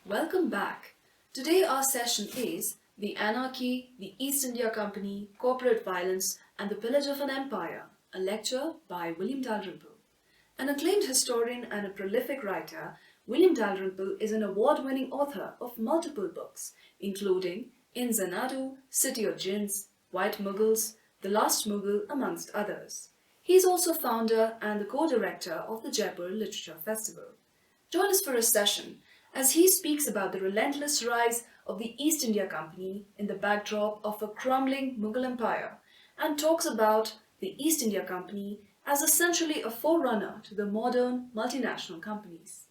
Welcome back. Today our session is The Anarchy, the East India Company, Corporate Violence and the Pillage of an Empire, a lecture by William Dalrymple. An acclaimed historian and a prolific writer, William Dalrymple is an award-winning author of multiple books, including In Xanadu, City of Jinns, White Mughals, The Last Mughal, amongst others. He is also founder and the co-director of the Jaipur Literature Festival. Join us for a session as he speaks about the relentless rise of the East India Company in the backdrop of a crumbling Mughal Empire and talks about the East India Company as essentially a forerunner to the modern multinational companies.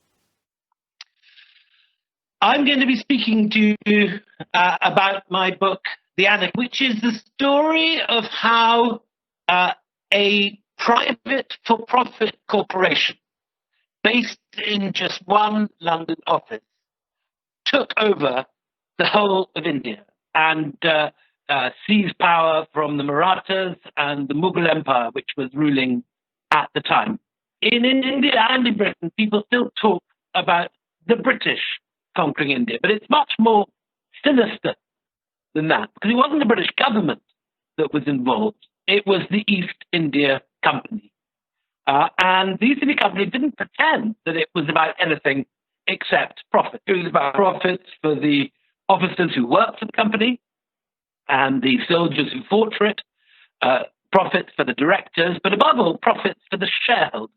I'm going to be speaking to you about my book, The Anarchy, which is the story of how a private for-profit corporation based in just one London office took over the whole of India and seized power from the Marathas and the Mughal Empire, which was ruling at the time. In India and in Britain, people still talk about the British conquering India, but it's much more sinister than that, because it wasn't the British government that was involved. It was the East India Company. And the East India Company didn't pretend that it was about anything except profit. It was about profits for the officers who worked for the company and the soldiers who fought for it, profits for the directors, but above all, profits for the shareholders.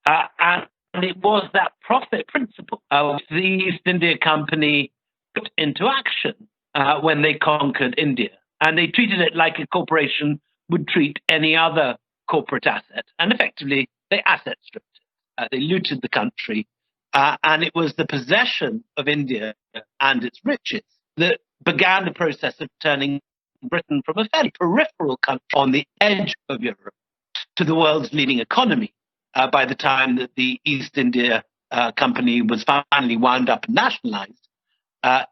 And it was that profit principle which the East India Company put into action when they conquered India. And they treated it like a corporation would treat any other corporate asset. And effectively, they asset stripped it. They looted the country. And it was the possession of India and its riches that began the process of turning Britain from a fairly peripheral country on the edge of Europe to the world's leading economy by the time that the East India Company was finally wound up and nationalized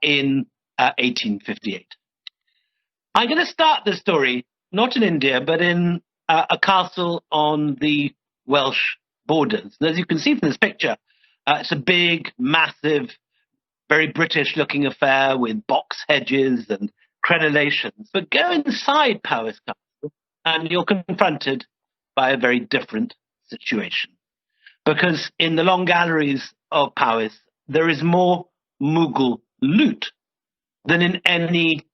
in 1858. I'm going to start the story not in India, but in a castle on the Welsh borders. And as you can see from this picture, it's a big, massive, very British-looking affair with box hedges and crenellations. But go inside Powis Castle, and you're confronted by a very different situation. Because in the long galleries of Powis, there is more Mughal loot than in any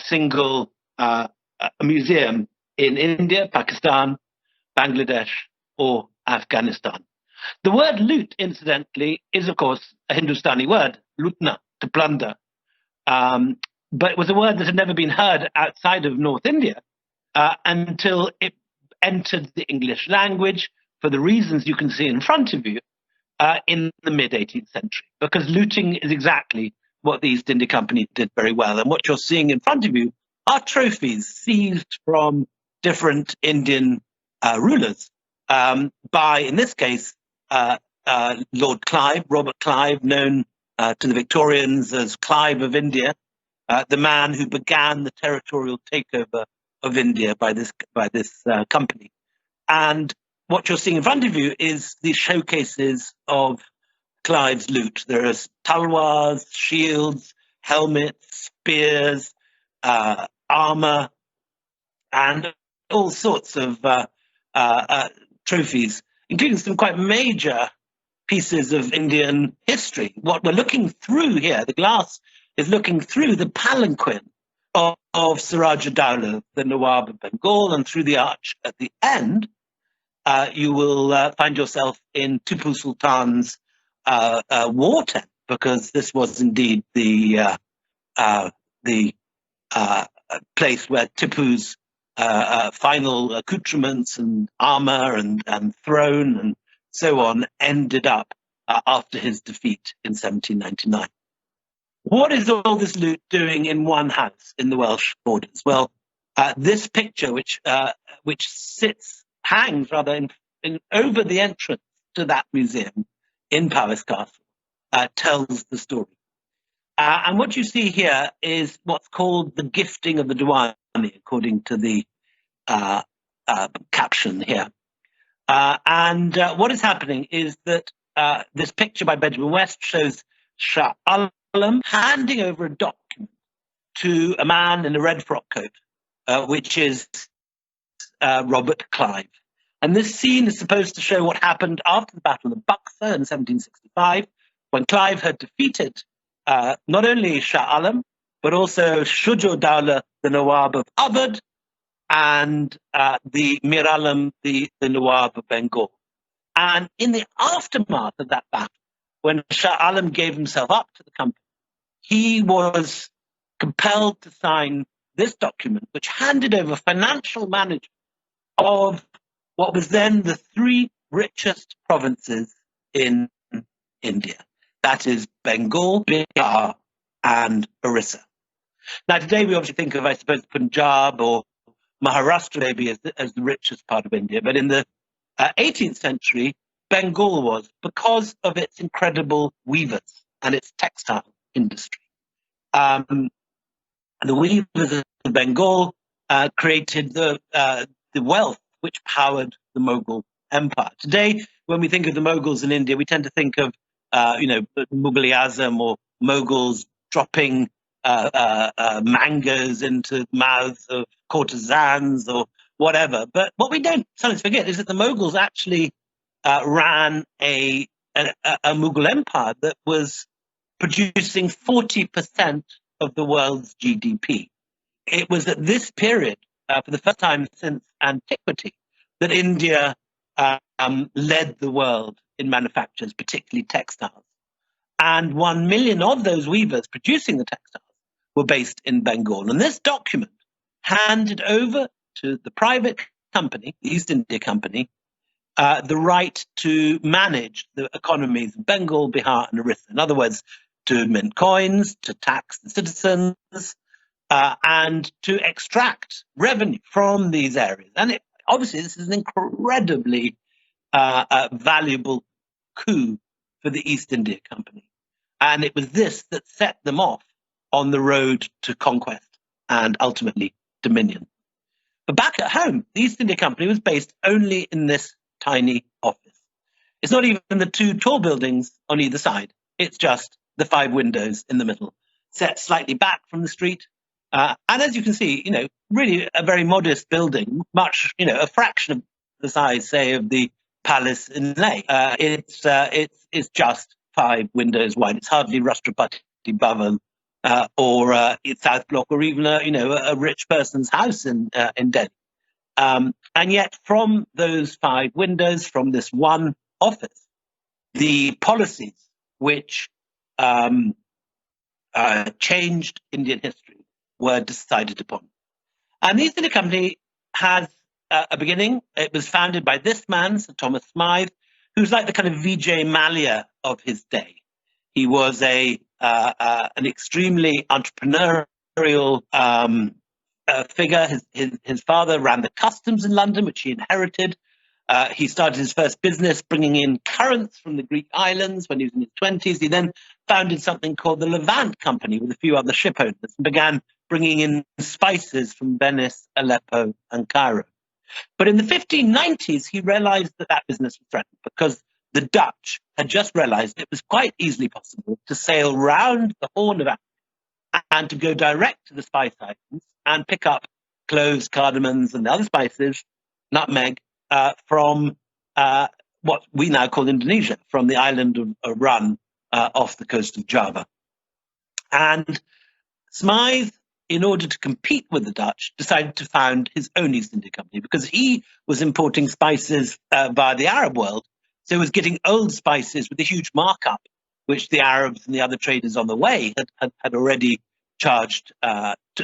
single museum in India, Pakistan, Bangladesh, or Afghanistan. The word loot, incidentally, is, of course, a Hindustani word, lutna, to plunder. But it was a word that had never been heard outside of North India until it entered the English language for the reasons you can see in front of you in the mid-18th century. Because looting is exactly what the East India Company did very well. And what you're seeing in front of you are trophies seized from different Indian rulers by, in this case, Lord Clive, Robert Clive, known to the Victorians as Clive of India, the man who began the territorial takeover of India by this company. And what you're seeing in front of you is the showcases of Clive's loot. There are talwars, shields, helmets, spears, armor, and all sorts of trophies, including some quite major pieces of Indian history. What we're looking through here, the glass is looking through the palanquin of Siraj Ad-Dowlah, the Nawab of Bengal, and through the arch at the end, you will find yourself in Tipu Sultan's war tent, because this was indeed the place where Tipu's final accoutrements and armor and throne and so on ended up after his defeat in 1799. What is all this loot doing in one house in the Welsh borders? Well, this picture, which hangs rather in over the entrance to that museum in Powis Castle, tells the story. And what you see here is what's called the gifting of the Diwali, according to the caption here. And what is happening is that this picture by Benjamin West shows Shah Alam handing over a document to a man in a red frock coat, which is Robert Clive. And this scene is supposed to show what happened after the Battle of Buxar in 1765, when Clive had defeated not only Shah Alam, but also Shuja Dowlah, the Nawab of Awadh, and the Mir Alam, the Nawab of Bengal. And in the aftermath of that battle, when Shah Alam gave himself up to the company, he was compelled to sign this document, which handed over financial management of what was then the three richest provinces in India. That is Bengal, Bihar, and Orissa. Now, today we obviously think of, I suppose, Punjab or Maharashtra maybe as the richest part of India, but in the 18th century, Bengal was, because of its incredible weavers and its textile industry. The weavers of Bengal created the wealth which powered the Mughal Empire. Today, when we think of the Mughals in India, we tend to think of, Mughal-e-Azam or Mughals dropping mangoes into the mouths of courtesans or whatever. But what we don't sometimes forget is that the Mughals actually ran a Mughal empire that was producing 40% of the world's GDP. It was at this period, for the first time since antiquity, that India led the world in manufactures, particularly textiles. And 1 million of those weavers producing the textiles were based in Bengal. And this document handed over to the private company, the East India Company, the right to manage the economies of Bengal, Bihar, and Orissa. In other words, to mint coins, to tax the citizens, and to extract revenue from these areas. And obviously, this is an incredibly valuable coup for the East India Company. And it was this that set them off on the road to conquest and ultimately dominion. But back at home, the East India Company was based only in this tiny office. It's not even the two tall buildings on either side. It's just the 5 windows in the middle, set slightly back from the street. And as you can see, really a very modest building, much, a fraction of the size, say, of the palace in Leh. It's just 5 windows wide. It's hardly Rashtrapati Bhavan or South Block, or even a rich person's house in Delhi. And yet, from those 5 windows, from this one office, the policies which changed Indian history were decided upon. And the East India Company has a beginning. It was founded by this man, Sir Thomas Smythe, who's like the kind of Vijay Mallya of his day. He was an extremely entrepreneurial figure. His father ran the customs in London, which he inherited. He started his first business bringing in currants from the Greek islands when he was in his 20s. He then founded something called the Levant Company with a few other ship owners and began bringing in spices from Venice, Aleppo, and Cairo. But in the 1590s, he realized that business was threatened because the Dutch had just realized it was quite easily possible to sail round the Horn of Africa and to go direct to the spice islands and pick up cloves, cardamoms, and other spices, nutmeg, from what we now call Indonesia, from the island of Run off the coast of Java. And Smythe, in order to compete with the Dutch, decided to found his own East India Company because he was importing spices via the Arab world. So he was getting old spices with a huge markup, which the Arabs and the other traders on the way had already charged to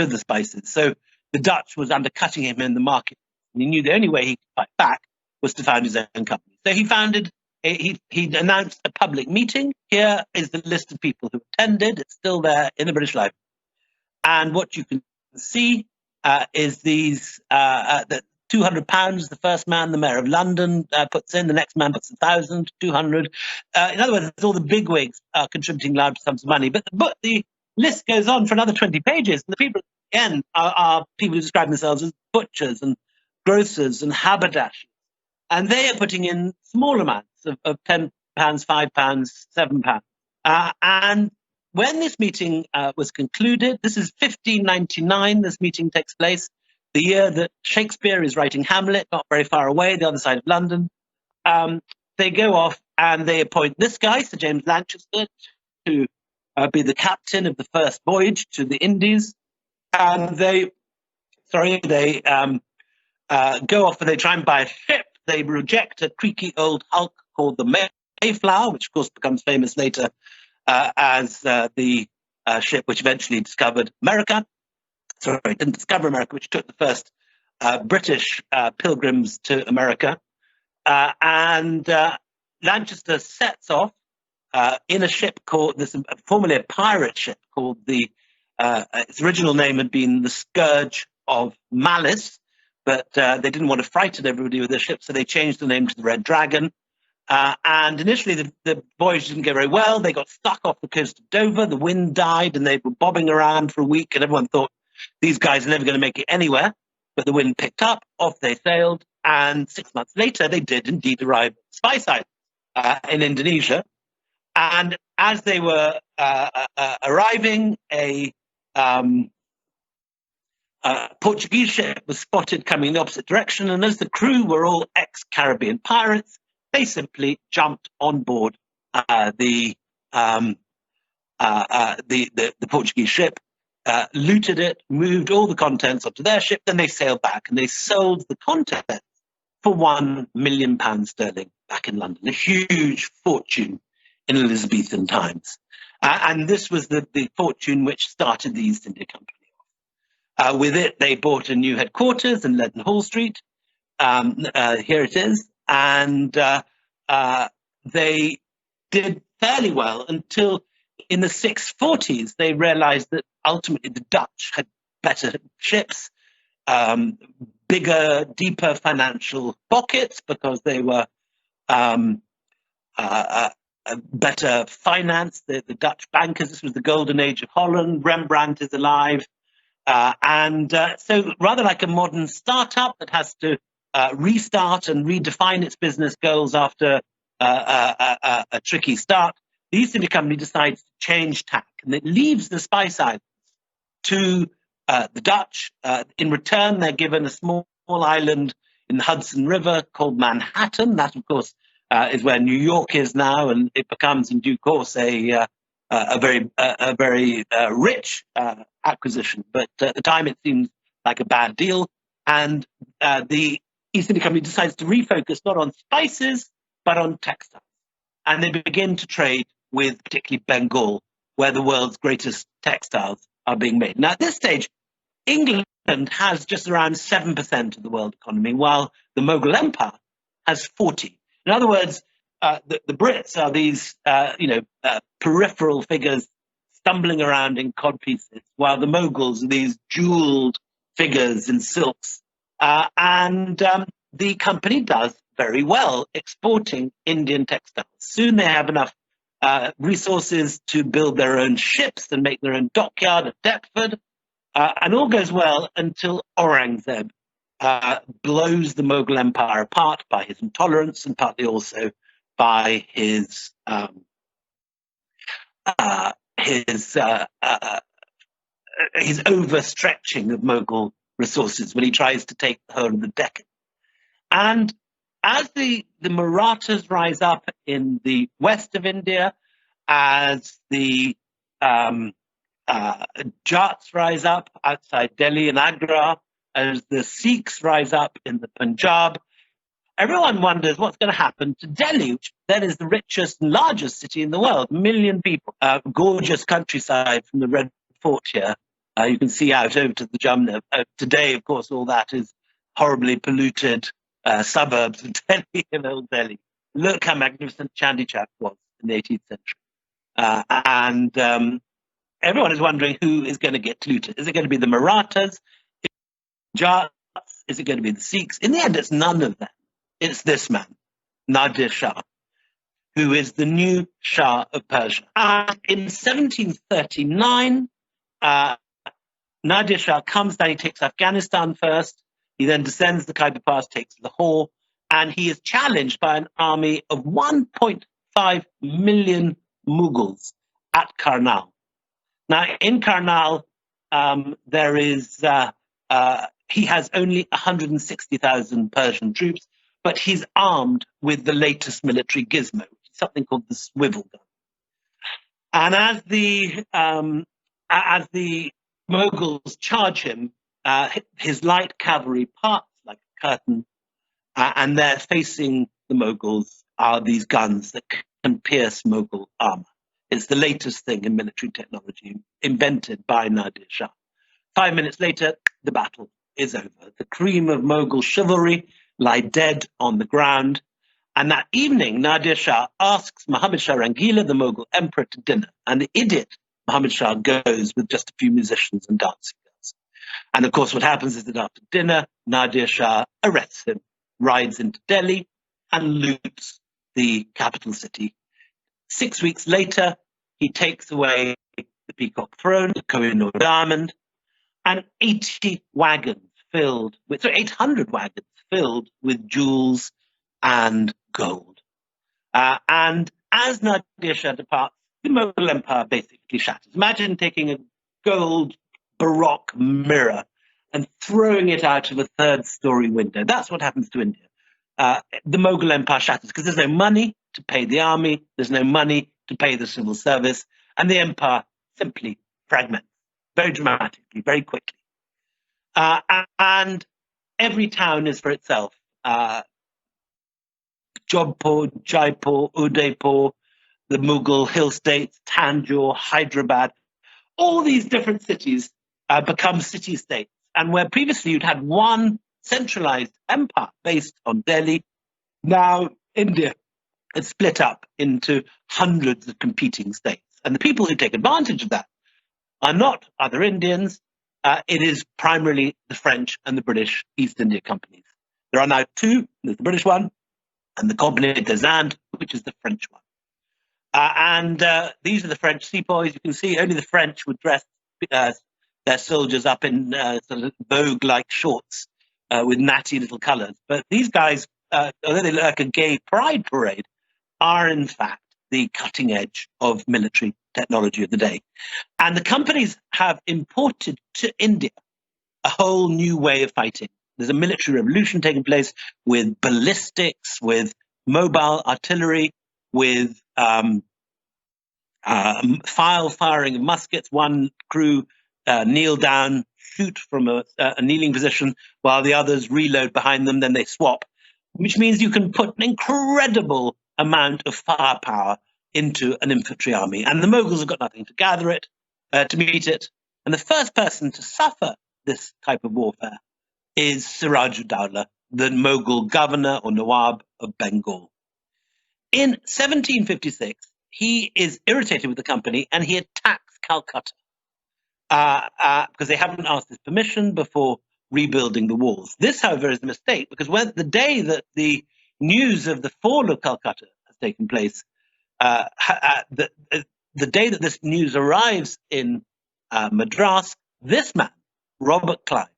the spices. So the Dutch was undercutting him in the market. And he knew the only way he could fight back was to found his own company. So he announced a public meeting. Here is the list of people who attended. It's still there in the British Library. And what you can see is these that £200 the first man, the mayor of London, puts in. The next man puts 1,000, 200. In other words, all the bigwigs are contributing large sums of money. But the list goes on for another 20 pages. And the people, again, are people who describe themselves as butchers and grocers and haberdashers. And they are putting in small amounts of £10, £5, £7. And when this meeting was concluded, this is 1599, this meeting takes place, the year that Shakespeare is writing Hamlet, not very far away, the other side of London. They go off and they appoint this guy, Sir James Lanchester, to be the captain of the first voyage to the Indies. And they go off and they try and buy a ship. They reject a creaky old hulk called the Mayflower, which of course becomes famous later as the ship which eventually discovered America. Sorry, it didn't discover America, which took the first British pilgrims to America. And Lanchester sets off in a ship called, this formerly a pirate ship called its original name had been the Scourge of Malice, but they didn't want to frighten everybody with their ship, so they changed the name to the Red Dragon. And initially the voyage didn't go very well. They got stuck off the coast of Dover, the wind died, and they were bobbing around for a week, and everyone thought these guys are never going to make it anywhere. But the wind picked up, off they sailed, and 6 months later they did indeed arrive at Spice Islands in Indonesia. And as they were arriving, a Portuguese ship was spotted coming in the opposite direction, and as the crew were all ex-Caribbean pirates, they simply jumped on board the Portuguese ship, looted it, moved all the contents onto their ship, then they sailed back and they sold the contents for £1 million sterling back in London, a huge fortune in Elizabethan times. And this was the fortune which started the East India Company. With it, they bought a new headquarters in Leadenhall Street. Here it is. And they did fairly well until in the 640s, they realized that ultimately the Dutch had better ships, bigger, deeper financial pockets because they were better financed. The Dutch bankers, this was the golden age of Holland. Rembrandt is alive. So rather like a modern startup that has to restart and redefine its business goals after a tricky start, the East India Company decides to change tack, and it leaves the Spice Islands to the Dutch. In return, they're given a small island in the Hudson River called Manhattan. That, of course, is where New York is now, and it becomes, in due course, a very rich acquisition. But at the time, it seems like a bad deal, and the East India Company decides to refocus not on spices, but on textiles. And they begin to trade with particularly Bengal, where the world's greatest textiles are being made. Now, at this stage, England has just around 7% of the world economy, while the Mughal Empire has 40%. In other words, the Brits are these, peripheral figures stumbling around in codpieces, while the Mughals are these jeweled figures in silks. The company does very well exporting Indian textiles. Soon they have enough resources to build their own ships and make their own dockyard at Deptford. And all goes well until Aurangzeb blows the Mughal Empire apart by his intolerance and partly also by his overstretching of Mughal resources when he tries to take the whole of the Deccan. And as the Marathas rise up in the west of India, as the Jats rise up outside Delhi and Agra, as the Sikhs rise up in the Punjab, everyone wonders what's going to happen to Delhi, which then is the richest and largest city in the world, 1 million people, gorgeous countryside from the Red Fort here. You can see out over to the Jamna. Today, of course, all that is horribly polluted suburbs of Delhi and Old Delhi. Look how magnificent Chandi Chowk was in the 18th century. Everyone is wondering who is going to get looted. Is it going to be the Marathas? Jats? Is it going to be the Sikhs? In the end, it's none of them. It's this man, Nadir Shah, who is the new Shah of Persia. In 1739, Nadir Shah comes down, he takes Afghanistan first, he then descends the Khyber Pass, takes Lahore, and he is challenged by an army of 1.5 million Mughals at Karnal. Now, in Karnal, there is he has only 160,000 Persian troops, but he's armed with the latest military gizmo, something called the swivel gun. And as the Mughals charge him, his light cavalry parts like a curtain, and there facing the Mughals are these guns that can pierce Mughal armor. It's the latest thing in military technology, invented by Nadir Shah. 5 minutes later, the battle is over. The cream of Mughal chivalry lie dead on the ground. And that evening, Nadir Shah asks Muhammad Shah Rangila, the Mughal emperor, to dinner. And the idiot Muhammad Shah goes with just a few musicians and dancing girls. And of course, what happens is that after dinner, Nadir Shah arrests him, rides into Delhi, and loots the capital city. 6 weeks later, he takes away the Peacock Throne, the Kohinoor Diamond, and 800 wagons filled with jewels and gold. And as Nadir Shah departs, the Mughal Empire basically shatters. Imagine taking a gold Baroque mirror and throwing it out of a third-story window. That's what happens to India. The Mughal Empire shatters because there's no money to pay the army, there's no money to pay the civil service, and the empire simply fragments very dramatically, very quickly. And every town is for itself. Jodhpur, Jaipur, Udaipur, the Mughal hill states, Tanjore, Hyderabad, all these different cities become city-states. And where previously you'd had one centralized empire based on Delhi, now India is split up into hundreds of competing states. And the people who take advantage of that are not other Indians. It is primarily the French and the British East India companies. There are now two. There's the British one and the Compagnie des Indes, which is the French one. These are the French sepoys. You can see only the French would dress their soldiers up in sort of Vogue-like shorts with natty little colors. But these guys, although they look like a gay pride parade, are in fact the cutting edge of military technology of the day. And the companies have imported to India a whole new way of fighting. There's a military revolution taking place with ballistics, with mobile artillery, with firing of muskets. One crew kneel down, shoot from a kneeling position, while the others reload behind them, then they swap, which means you can put an incredible amount of firepower into an infantry army. And the Mughals have got nothing to gather it, to meet it. And the first person to suffer this type of warfare is Siraj-ud-Dowlah, the Mughal governor or Nawab of Bengal. In 1756, he is irritated with the company and he attacks Calcutta because they haven't asked his permission before rebuilding the walls. This, however, is a mistake because when the day that the news of the fall of Calcutta has taken place, the day that this news arrives in Madras, this man, Robert Clive,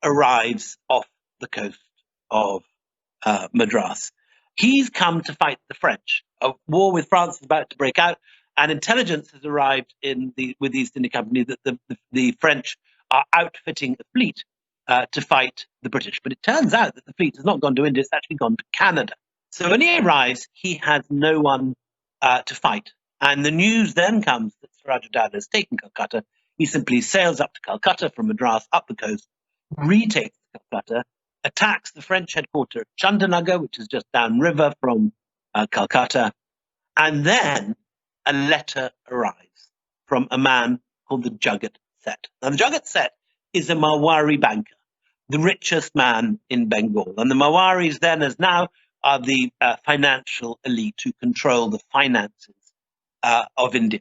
arrives off the coast of Madras. He's come to fight the French. A war with France is about to break out, and intelligence has arrived with the East India Company that the French are outfitting a fleet to fight the British. But it turns out that the fleet has not gone to India, it's actually gone to Canada. So when he arrives, he has no one to fight. And the news then comes that Siraj-ud-Dowlah has taken Calcutta. He simply sails up to Calcutta from Madras, up the coast, retakes Calcutta, attacks the French headquarters at Chandanagar, which is just downriver from Calcutta, and then a letter arrives from a man called the Jagat Seth. Now, the Jagat Seth is a Marwari banker, the richest man in Bengal. And the Marwaris then, as now, are the financial elite who control the finances of India.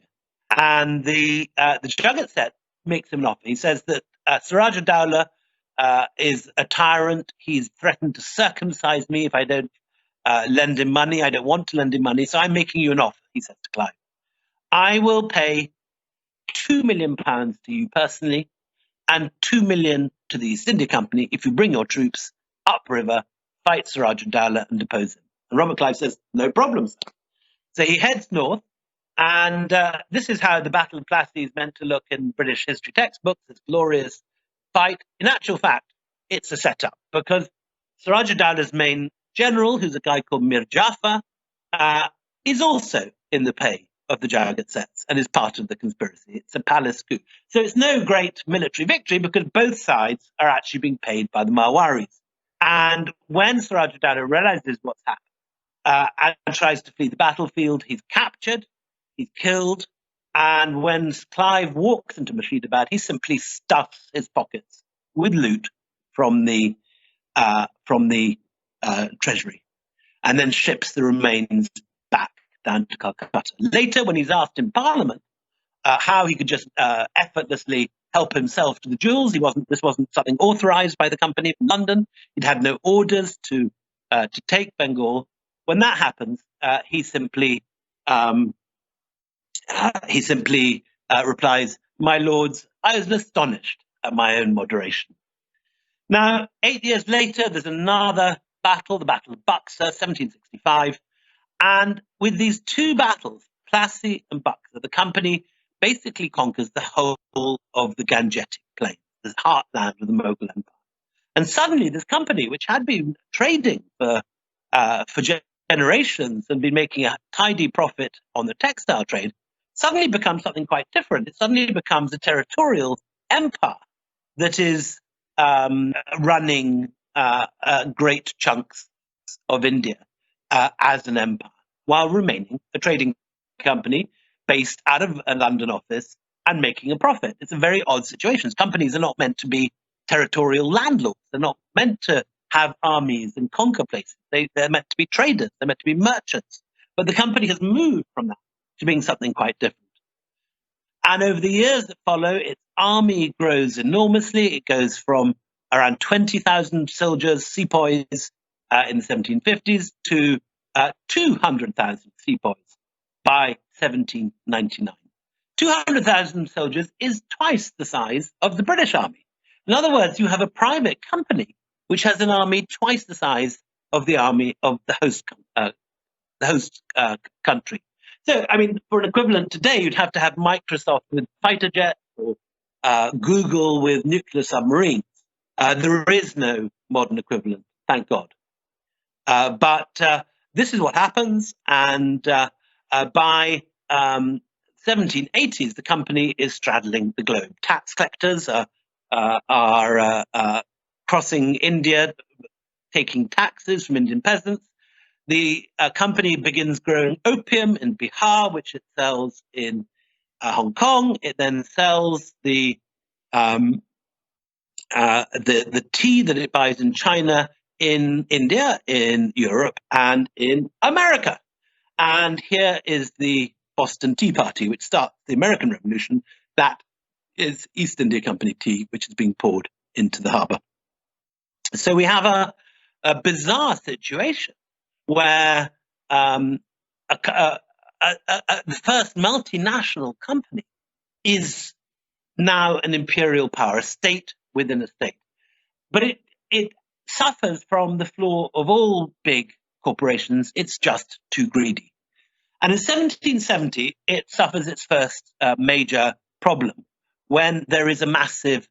And the Jagat Seth makes him an offer. He says that Siraj-ud-Dowlah is a tyrant. He's threatened to circumcise me if I don't lend him money. I don't want to lend him money, so I'm making you an offer, he says to Clive. I will pay £2 million to you personally and £2 million to the East India Company if you bring your troops upriver, fight Siraj-ud-Dowlah and depose him. And Robert Clive says, no problem, sir. So he heads north, and this is how the Battle of Plassey is meant to look in British history textbooks, this glorious fight. In actual fact, it's a setup, because Siraj-ud-Dowlah's main general, who's a guy called Mir Jafar, is also in the pay of the Jagat-Sets and is part of the conspiracy. It's a palace coup. So it's no great military victory, because both sides are actually being paid by the Marwaris. And when Siraj-ud-Dowlah realizes what's happened and tries to flee the battlefield, he's captured, he's killed, and when Clive walks into Murshidabad, he simply stuffs his pockets with loot from the treasury, and then ships the remains back down to Calcutta. Later, when he's asked in Parliament how he could just effortlessly help himself to the jewels, this wasn't something authorized by the company from London. He'd had no orders to take Bengal. When that happens, he simply replies, "My lords, I was astonished at my own moderation." Now, 8 years later, there's another battle, the Battle of Buxar, 1765. And with these two battles, Plassey and Buxar, the company basically conquers the whole of the Gangetic Plain, the heartland of the Mughal Empire. And suddenly this company, which had been trading for generations and been making a tidy profit on the textile trade, suddenly becomes something quite different. It suddenly becomes a territorial empire that is running great chunks of India as an empire, while remaining a trading company based out of a London office and making a profit. It's a very odd situation. Companies are not meant to be territorial landlords. They're not meant to have armies and conquer places. They're meant to be traders. They're meant to be merchants. But the company has moved from that to being something quite different. And over the years that follow, its army grows enormously. It goes from around 20,000 soldiers, sepoys, in the 1750s to 200,000 sepoys by 1799. 200,000 soldiers is twice the size of the British army. In other words, you have a private company which has an army twice the size of the army of the host country. So, I mean, for an equivalent today, you'd have to have Microsoft with fighter jets or Google with nuclear submarines. There is no modern equivalent, thank God. But this is what happens, and by 1780s, the company is straddling the globe. Tax collectors are crossing India, taking taxes from Indian peasants. The company begins growing opium in Bihar, which it sells in Hong Kong. It then sells the tea that it buys in China, in India, in Europe, and in America. And here is the Boston Tea Party, which starts the American Revolution. That is East India Company tea, which is being poured into the harbor. So we have a bizarre situation where the first multinational company is now an imperial power, a state within a state. But it suffers from the flaw of all big corporations. It's just too greedy. And in 1770, it suffers its first major problem when there is a massive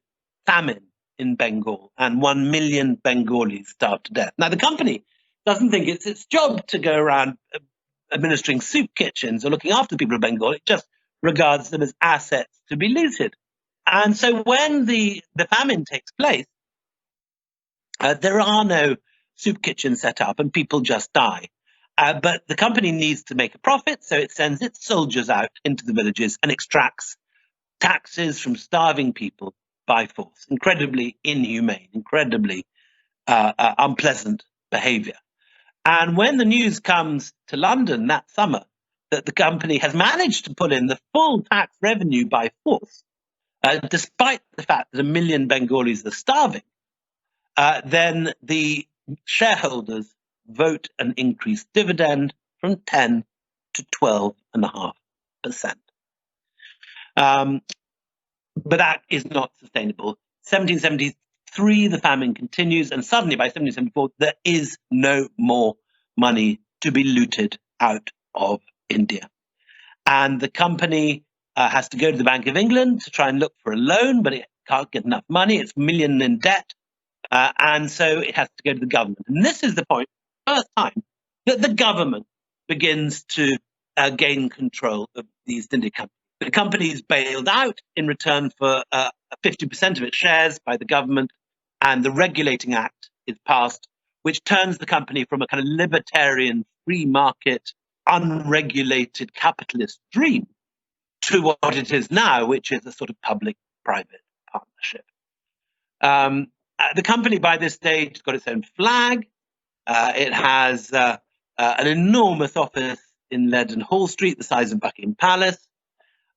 famine in Bengal and 1 million Bengalis starve to death. Now, the company doesn't think it's its job to go around administering soup kitchens or looking after the people of Bengal. It just regards them as assets to be looted. And so when the famine takes place, there are no soup kitchens set up and people just die. But the company needs to make a profit, so it sends its soldiers out into the villages and extracts taxes from starving people by force. Incredibly inhumane, incredibly unpleasant behavior. And when the news comes to London that summer that the company has managed to pull in the full tax revenue by force, despite the fact that 1 million Bengalis are starving, then the shareholders vote an increased dividend from 10 to 12.5%. But that is not sustainable. 1773, the famine continues, and suddenly by 1774, there is no more money to be looted out of India. And the company has to go to the Bank of England to try and look for a loan, but it can't get enough money. It's million in debt. And so it has to go to the government. And this is the point, first time, that the government begins to gain control of the East India Company. The company is bailed out in return for 50% of its shares by the government, and the Regulating Act is passed, which turns the company from a kind of libertarian, free market, unregulated capitalist dream to what it is now, which is a sort of public-private partnership. The company by this stage has got its own flag. It has an enormous office in Leadenhall Street, the size of Buckingham Palace.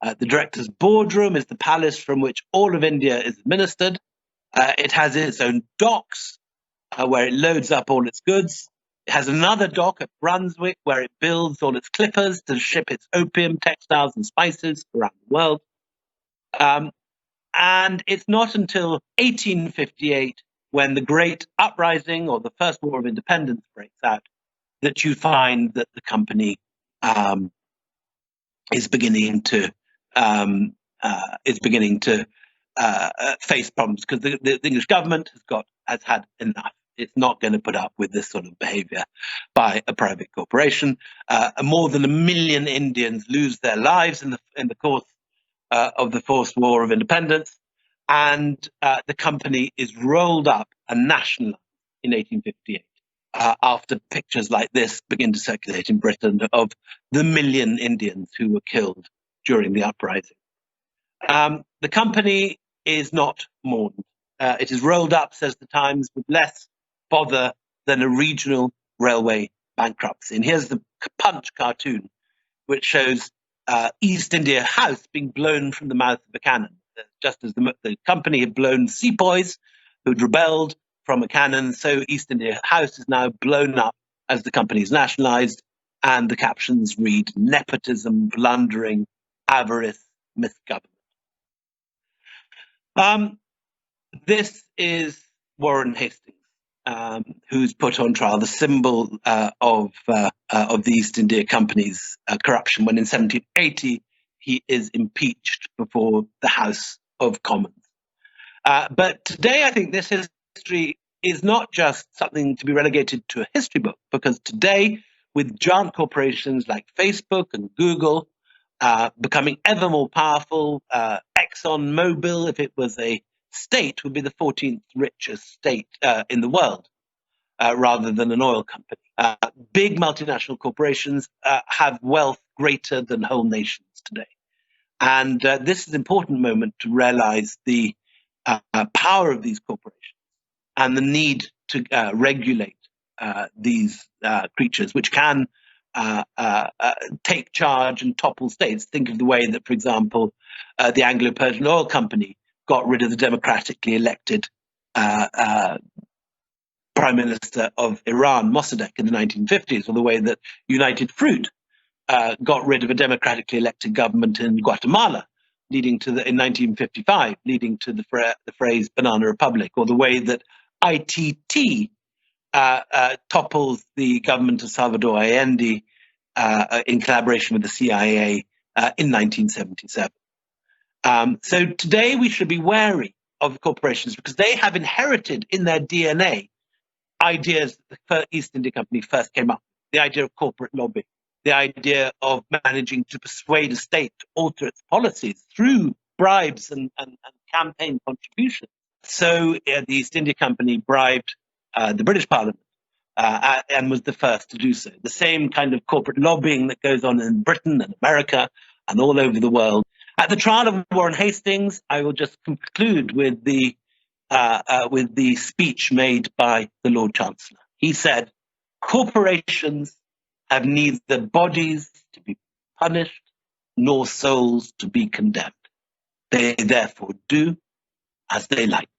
The director's boardroom is the palace from which all of India is administered. It has its own docks where it loads up all its goods. It has another dock at Brunswick where it builds all its clippers to ship its opium, textiles, and spices around the world. And it's not until 1858, when the Great Uprising or the First War of Independence breaks out, that you find that the company is beginning to face problems, because the English government has had enough. It's not going to put up with this sort of behavior by a private corporation. More than 1 million Indians lose their lives in the course of the First War of Independence, and the company is rolled up and nationalized in 1858. After pictures like this begin to circulate in Britain of the 1 million Indians who were killed during the uprising. The company is not mourned. It is rolled up, says the Times, with less bother than a regional railway bankruptcy. And here's the Punch cartoon, which shows East India House being blown from the mouth of a cannon, just as the company had blown sepoys who'd rebelled from a cannon. So East India House is now blown up as the company is nationalized, and the captions read: nepotism, blundering, avarice, misgovernment. This is Warren Hastings, who's put on trial, the symbol of the East India Company's corruption, when in 1780 he is impeached before the House of Commons. But today, I think this history is not just something to be relegated to a history book, because today, with giant corporations like Facebook and Google becoming ever more powerful, ExxonMobil, if it was a state, would be the 14th richest state in the world, rather than an oil company. Big multinational corporations have wealth greater than whole nations today. And this is an important moment to realize the power of these corporations and the need to regulate these creatures, which can take charge and topple states. Think of the way that, for example, the Anglo-Persian Oil Company got rid of the democratically elected Prime Minister of Iran, Mossadegh, in the 1950s, or the way that United Fruit got rid of a democratically elected government in Guatemala, in 1955, leading to the phrase Banana Republic, or the way that ITT topples the government of Salvador Allende in collaboration with the CIA in 1977. So today we should be wary of corporations, because they have inherited in their DNA ideas that the East India Company first came up with: the idea of corporate lobbying, the idea of managing to persuade a state to alter its policies through bribes and campaign contributions. So the East India Company bribed the British Parliament and was the first to do so. The same kind of corporate lobbying that goes on in Britain and America and all over the world. At the trial of Warren Hastings, I will just conclude with the speech made by the Lord Chancellor. He said, "Corporations have neither bodies to be punished nor souls to be condemned. They therefore do as they like."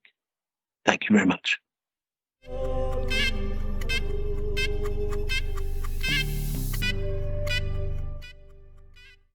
Thank you very much.